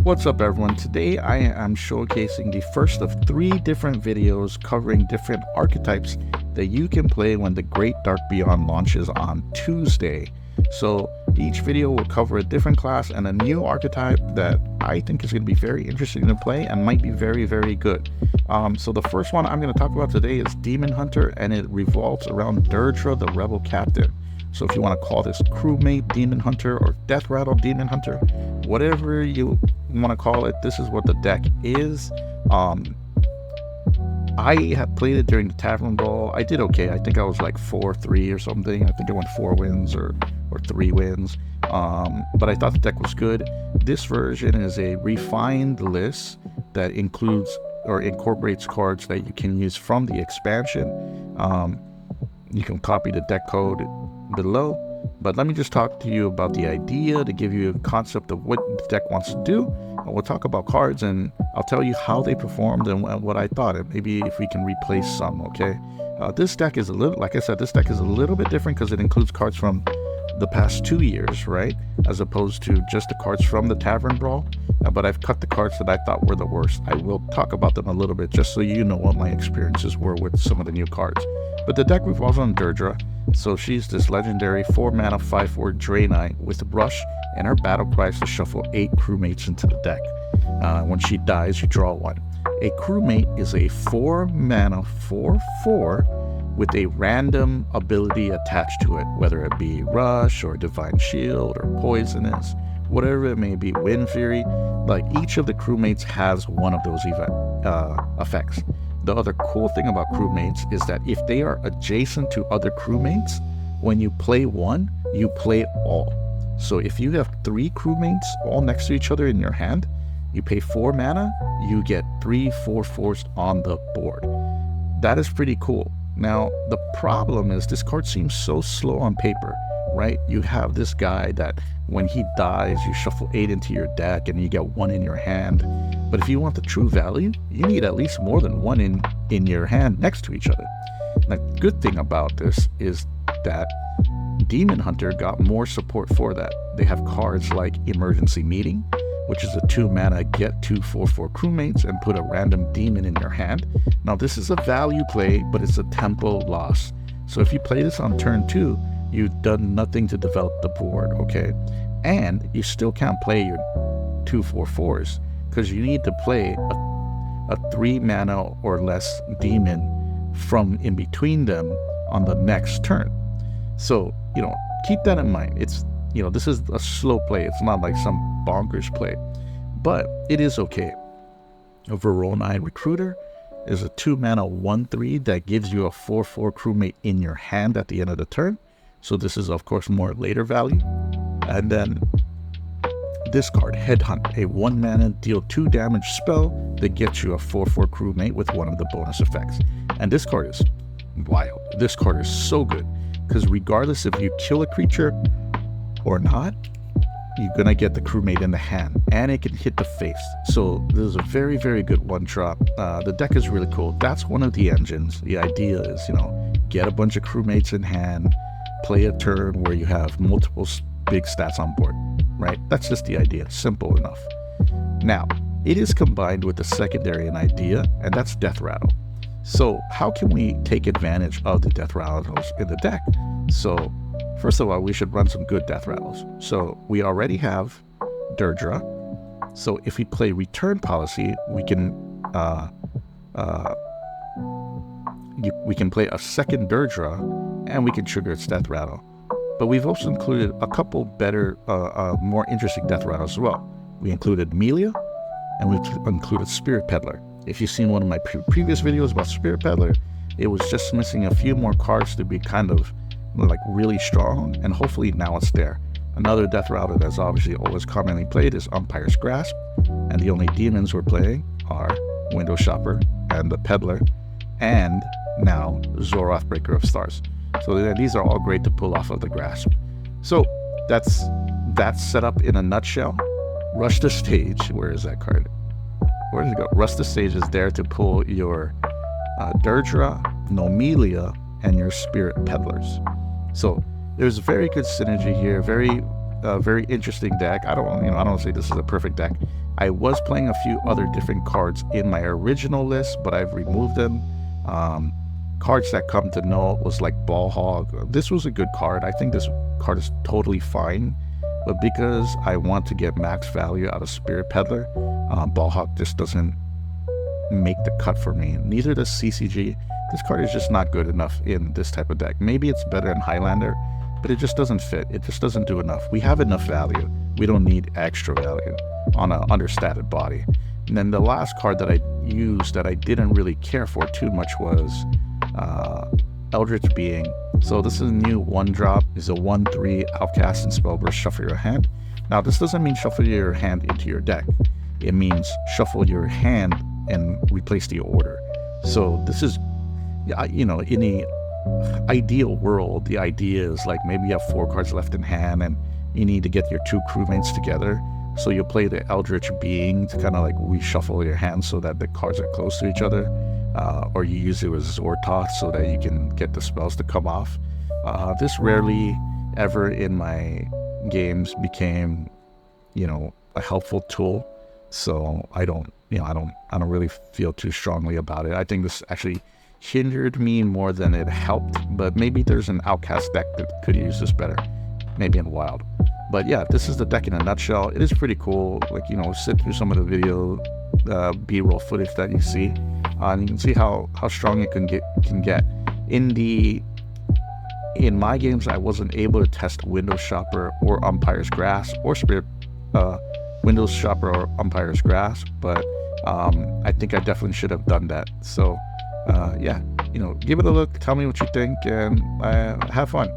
What's up everyone? Today I am showcasing the first of 3 different videos covering different archetypes that you can play when the Great Dark Beyond launches on Tuesday. So each video will cover a different class and a new archetype that I think is going to be very interesting to play and might be very good. So the first one I'm going to talk about today is Demon Hunter, and it revolves around Dirdra, the Rebel Captain. So if you want to call this Crewmate Demon Hunter or Deathrattle Demon Hunter, whatever you want to call it, this is what the deck is. I have played it during the Tavern Brawl. I did okay. I think I was like 4-3 or something. I think I went 4 wins or 3 wins. But I thought the deck was good. This version is a refined list that includes or incorporates cards that you can use from the expansion. You can copy the deck code below, but let me just talk to you about the idea to give you a concept of what the deck wants to do, and we'll talk about cards and I'll tell you how they performed and what I thought, and maybe if we can replace some. Okay, this deck is a little, like I said, this deck is a little bit different because it includes cards from the past 2 years, right, as opposed to just the cards from the Tavern Brawl. But I've cut the cards that I thought were the worst. I will talk about them a little bit just so you know what my experiences were with some of the new cards. But the deck revolves on Dirdra. So she's this legendary 4-mana 5/4 Draenei with Rush, and her battle cry is to shuffle 8 Crewmates into the deck. When she dies, you draw 1. A Crewmate is a 4-mana 4/4 with a random ability attached to it, whether it be Rush or Divine Shield or Poisonous, whatever it may be, Wind Fury. Like, each of the Crewmates has one of those effects. The other cool thing about Crewmates is that if they are adjacent to other Crewmates, when you play one, you play all. So if you have 3 Crewmates all next to each other in your hand, you pay 4 mana, you get 3 4/4s on the board. That is pretty cool. Now, the problem is this card seems so slow on paper, right? You have this guy that when he dies, you shuffle 8 into your deck and you get 1 in your hand. But if you want the true value, you need at least more than 1 in your hand next to each other. The good thing about this is that Demon Hunter got more support for that. They have cards like Emergency Meeting, which is a 2-mana get 2 4/4 Crewmates and put a random demon in your hand. Now this is a value play, but it's a tempo loss. So if you play this on turn 2, you've done nothing to develop the board, okay? And you still can't play your 2 4/4s because you need to play a 3-mana or less demon from in between them on the next turn. So, keep that in mind. It's, this is a slow play. It's not like some bonkers play, but it is okay. A Veroni Recruiter is a 2-mana 1/3 that gives you a 4/4 Crewmate in your hand at the end of the turn. So this is, of course, more later value. And then this card, Headhunt, a 1-mana deal 2 damage spell that gets you a 4/4 Crewmate with one of the bonus effects. And this card is wild. This card is so good because regardless if you kill a creature or not, you're gonna get the Crewmate in the hand, and it can hit the face. So this is a very good one drop. The deck is really cool. That's one of the engines. The idea is, get a bunch of Crewmates in hand, play a turn where you have multiple big stats on board, right? That's just the idea. Simple enough. Now, it is combined with the secondary idea, and that's Deathrattle. So how can we take advantage of the Deathrattles in the deck? So first of all, we should run some good Deathrattles. So we already have Dirdra. So if we play Return Policy, we can play a second Dirdra, and we can trigger its Deathrattle. But we've also included a couple better, more interesting Deathrattles as well. We included Melia, and we've included Spirit Peddler. If you've seen one of my previous videos about Spirit Peddler, it was just missing a few more cards to be kind of like really strong, and hopefully now it's there. Another Deathrattle that's obviously always commonly played is Umpire's Grasp, and the only demons we're playing are Window Shopper and the Peddler, and now Zoroth, Breaker of Stars. So these are all great to pull off of the Grasp. So that's set up in a nutshell. Rush the Stage, where is that card? Where did it go? Rush the Stage is there to pull your Dirdra, Nomelia, and your Spirit Peddlers. So there's very good synergy here. Very interesting deck. I don't say this is a perfect deck. I was playing a few other different cards in my original list, but I've removed them. Cards that come to note was like Ball Hog. This was a good card. I think this card is totally fine, but because I want to get max value out of Spirit Peddler, Ball Hog just doesn't make the cut for me. Neither does CCG. This card is just not good enough in this type of deck. Maybe it's better in Highlander, but it just doesn't fit. It just doesn't do enough. We have enough value. We don't need extra value on an understated body. And then the last card that I used that I didn't really care for too much was Eldritch Being. So this is a new 1-drop. It's a 1/3 outcast and spellburst. Shuffle your hand. Now this doesn't mean shuffle your hand into your deck. It means shuffle your hand and replace the order. So this is, you know, in the ideal world, the idea is like maybe you have 4 cards left in hand and you need to get your 2 crewmates together. So you play the Eldritch Being to kind of like reshuffle your hand so that the cards are close to each other. Or you use it as Zortoth so that you can get the spells to come off. This rarely ever in my games became, you know, a helpful tool. So I don't really feel too strongly about it. I think this actually hindered me more than it helped, but maybe there's an outcast deck that could use this better, maybe in Wild. But yeah, this is the deck in a nutshell. It is pretty cool. Like, you know, sit through some of the video B-roll footage that you see, and you can see how strong it can get. In my games, I wasn't able to test Windows Shopper or Umpire's Grasp or Spirit Windows Shopper or Umpire's Grasp, but I think I definitely should have done that. So yeah, you know, give it a look, tell me what you think, and have fun.